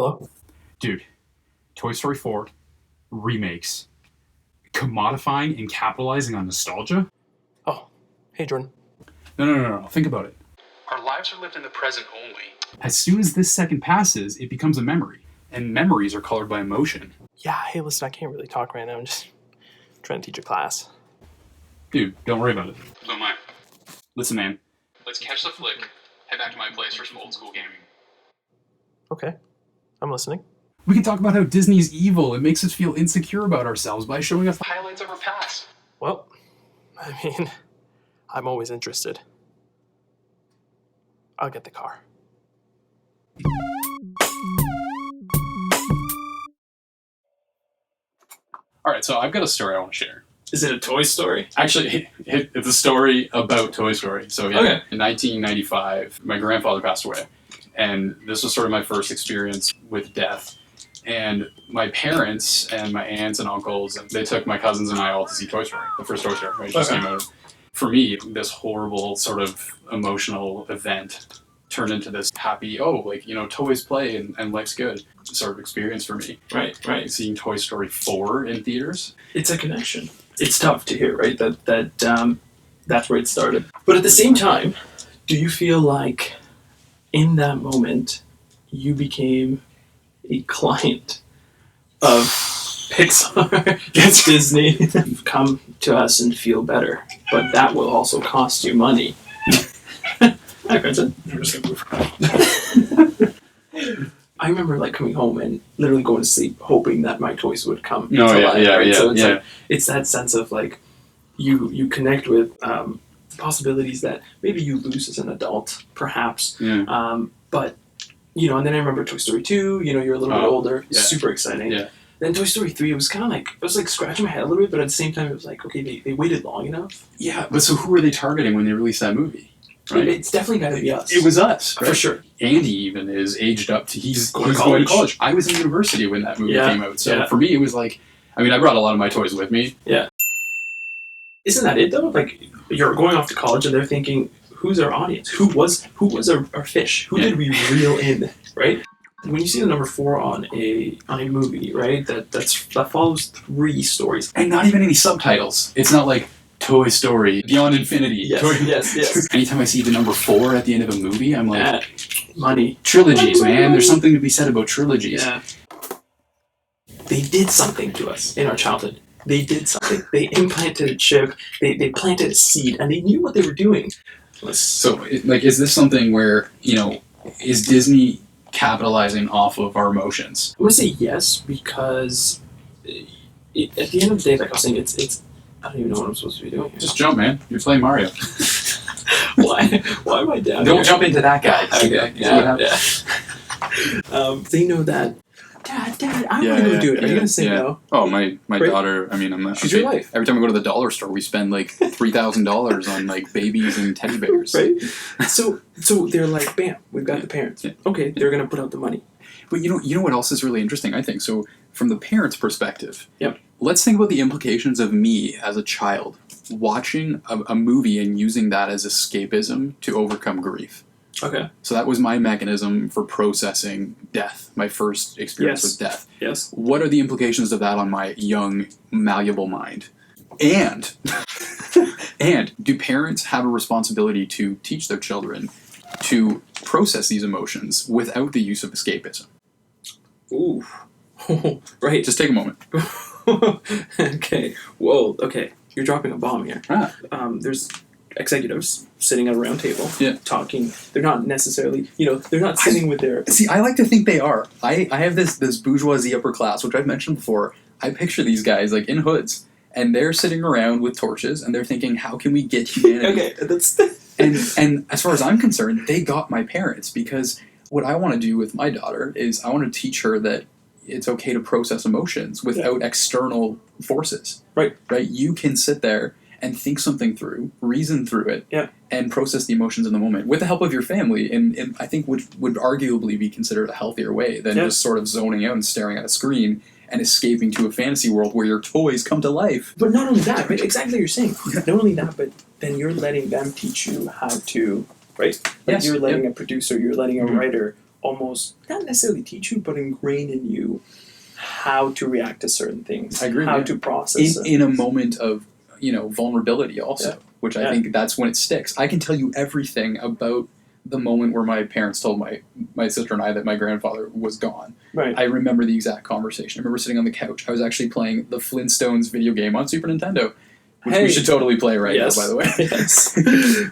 Hello? Dude, Toy Story 4 remakes, commodifying and capitalizing on nostalgia? Oh, hey Jordan. No. Think about it. Our lives are lived in the present only. As soon as this second passes, it becomes a memory. And memories are colored by emotion. Yeah, hey, listen, I can't really talk right now. I'm just trying to teach a class. Dude, don't worry about it. So am I. Listen, man. Let's catch the flick, head back to my place for some old school gaming. Okay, I'm listening. We can talk about how Disney's evil and makes us feel insecure about ourselves by showing us Highlights of our past. Well, I mean, I'm always interested. I'll get the car. Alright, so I've got a story I want to share. Is it a Toy Story? Actually, it's a story about Toy Story. So, yeah, Okay. In 1995, my grandfather passed away. And this was sort of my first experience with death. And my parents and my aunts and uncles, they took my cousins and I all to see Toy Story, the first Toy Story, right? It just Okay. came out. For me, this horrible sort of emotional event turned into this happy, toys play and life's good sort of experience for me. Right. Seeing Toy Story 4 in theaters. It's a connection. It's tough to hear, right? That's where it started. But at the same time, do you feel like in that moment you became a client of Pixar, it's Disney? You've come to us and feel better, but that will also cost you money. Hi, Vincent. I'm just gonna move. I remember coming home and literally going to sleep hoping that my toys would come No, to yeah, life, yeah, right? yeah, So it's yeah. it's that sense of you connect with possibilities that maybe you lose as an adult, perhaps. Yeah. But and then I remember Toy Story 2. You're a little bit older. It's yeah. super exciting. Yeah. Then Toy Story 3, it was kind of it was scratching my head a little bit, but at the same time, it was okay, they waited long enough. Yeah, but so who were they targeting when they released that movie? Right? It's definitely got to be us. It was us, right? For sure. Andy even is aged up to he's Going to going to college. college. I was in university when that movie Yeah, came out, so yeah. for me it was I brought a lot of my toys with me. Isn't that it though? You're going off to college and they're thinking, who's our audience? Who was our fish? Who did we reel in? Right? When you see the number 4 on a movie, right? That follows 3 stories. And not even any subtitles. It's not like Toy Story, Beyond Infinity. Yes, Toy- yes. Anytime I see the number 4 at the end of a movie, I'm like, Money. trilogies, Money. man. There's something to be said about trilogies. Yeah. They did something to us in our childhood. They did something. They implanted a chip. They planted a seed, and they knew what they were doing. So, is this something where, is Disney capitalizing off of our emotions? I'm gonna say yes because at the end of the day, like I was saying, it's. I don't even know what I'm supposed to be doing. Just jump, man. You're playing Mario. Why am I down Don't here? jump into that guy. Okay. See what Yeah. happens? They know that. Dad, I want to go do it. Are you gonna say no? Oh, my Right? daughter. I mean, She's your life. Every time we go to the dollar store, we spend $3,000 on babies and teddy bears. Right. So they're like, bam, we've got the parents. Yeah. Okay, they're gonna put out the money. But you know what else is really interesting? I think so. From the parents' perspective, Yep. Let's think about the implications of me as a child watching a movie and using that as escapism to overcome grief. Okay. So that was my mechanism for processing death. My first experience Yes. with death. Yes. What are the implications of that on my young, malleable mind? And do parents have a responsibility to teach their children to process these emotions without the use of escapism? Ooh. Right. Just take a moment. Okay. Whoa. Okay. You're dropping a bomb here. Ah. There's executives sitting at a round table, Yeah. talking. They're not necessarily, they're not sitting with their. See, I like to think they are. I have this bourgeoisie upper class, which I've mentioned before. I picture these guys in hoods, and they're sitting around with torches, and they're thinking, how can we get humanity? Okay. That's. And as far as I'm concerned, they got my parents, because what I want to do with my daughter is I want to teach her that it's okay to process emotions without external forces. Right. Right? You can sit there and think something through, reason through it, Yeah. and process the emotions in the moment with the help of your family, and I think would arguably be considered a healthier way than Yeah. just sort of zoning out and staring at a screen and escaping to a fantasy world where your toys come to life. But not only that, right? Exactly what you're saying. Not only that, but then you're letting them teach you how to, right? Yes, You're letting a producer, you're letting a Mhm. writer almost not necessarily teach you, but ingrain in you how to react to certain things. I agree, How yeah. to process in a moment of vulnerability also, Yeah. which I Yeah. think that's when it sticks. I can tell you everything about the moment where my parents told my sister and I that my grandfather was gone. Right. I remember the exact conversation. I remember sitting on the couch. I was actually playing the Flintstones video game on Super Nintendo, which Hey. we should totally play right Yes. now, by the way. Yes.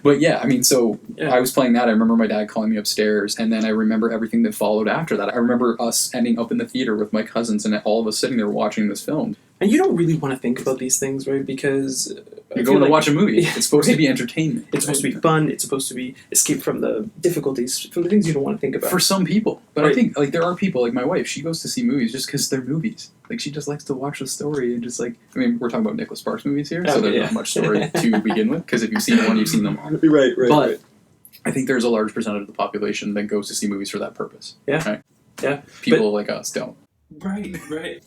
But yeah, I mean, so Yeah. I was playing that. I remember my dad calling me upstairs, and then I remember everything that followed after that. I remember us ending up in the theater with my cousins and all of us sitting there watching this film. And you don't really want to think about these things, right? Because I You're feel going to like watch a movie. Yeah, It's supposed to right. be entertainment. It's supposed to be fun. It's supposed to be escape from the difficulties, from the things you don't want to think about. For some people. But I Right. think, like, there are people, like my wife, she goes to see movies just because they're movies. Like, she just likes to watch the story and just, like, I mean, we're talking about Nicholas Sparks movies here, so Okay, there's yeah. not much story to begin with, because if you've seen one, you've seen them all. Right, But I think there's a large percentage of the population that goes to see movies for that purpose. Yeah. Right? Yeah. People like us don't. Right, right.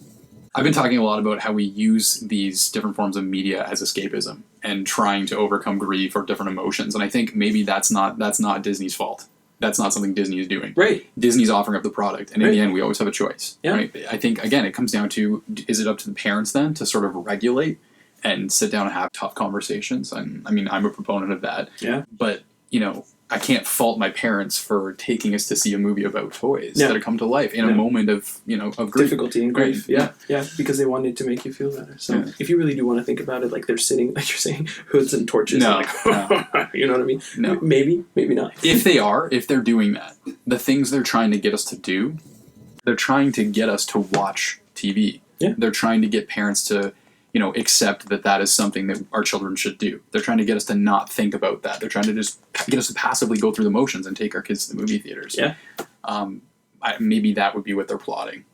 I've been talking a lot about how we use these different forms of media as escapism and trying to overcome grief or different emotions, and I think maybe that's not Disney's fault. That's not something Disney is doing. Right. Disney's offering up the product, and in Right. the end, we always have a choice. Yeah. Right? I think again, it comes down to: is it up to the parents then to sort of regulate and sit down and have tough conversations? And I mean, I'm a proponent of that. Yeah. But I can't fault my parents for taking us to see a movie about toys Yeah. that have come to life in Yeah. a moment of of grief. Difficulty and grief. Right. Yeah, because they wanted to make you feel better. So Yeah. if you really do want to think about it, like they're sitting, like you're saying, hoods and torches. No, and like, you know what I mean? No. Maybe, maybe not. If they're doing that, the things they're trying to get us to do, they're trying to get us to watch TV. Yeah. They're trying to get parents to, accept that is something that our children should do. They're trying to get us to not think about that. They're trying to just get us to passively go through the motions and take our kids to the movie theaters. Yeah. Maybe that would be what they're plotting.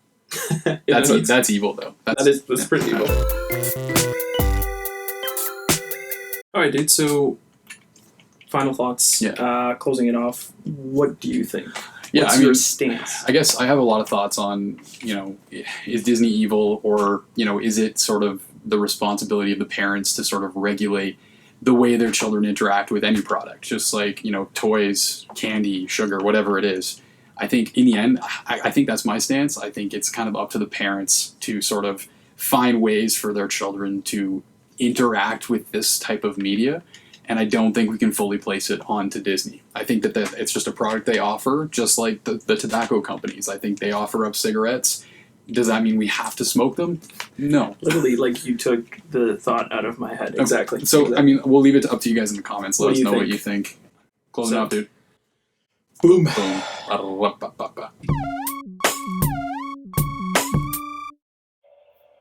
Yeah, That's evil, though. that's yeah. pretty evil. All right, dude. So, final thoughts. Yeah. Closing it off. What do you think? Yeah, What's I mean, your stance? I guess I have a lot of thoughts on, is Disney evil, or, is it sort of the responsibility of the parents to sort of regulate the way their children interact with any product, just like, toys, candy, sugar, whatever it is. I think in the end, I think that's my stance. I think it's kind of up to the parents to sort of find ways for their children to interact with this type of media. And I don't think we can fully place it onto Disney. I think that it's just a product they offer, just like the tobacco companies. I think they offer up cigarettes. Does that mean we have to smoke them? No. Literally, like you took the thought out of my head. Exactly. So, Exactly. I mean, we'll leave it up to you guys in the comments. Let What us do you know what think? you think. Closing So- up, dude. boom. Boom. Bada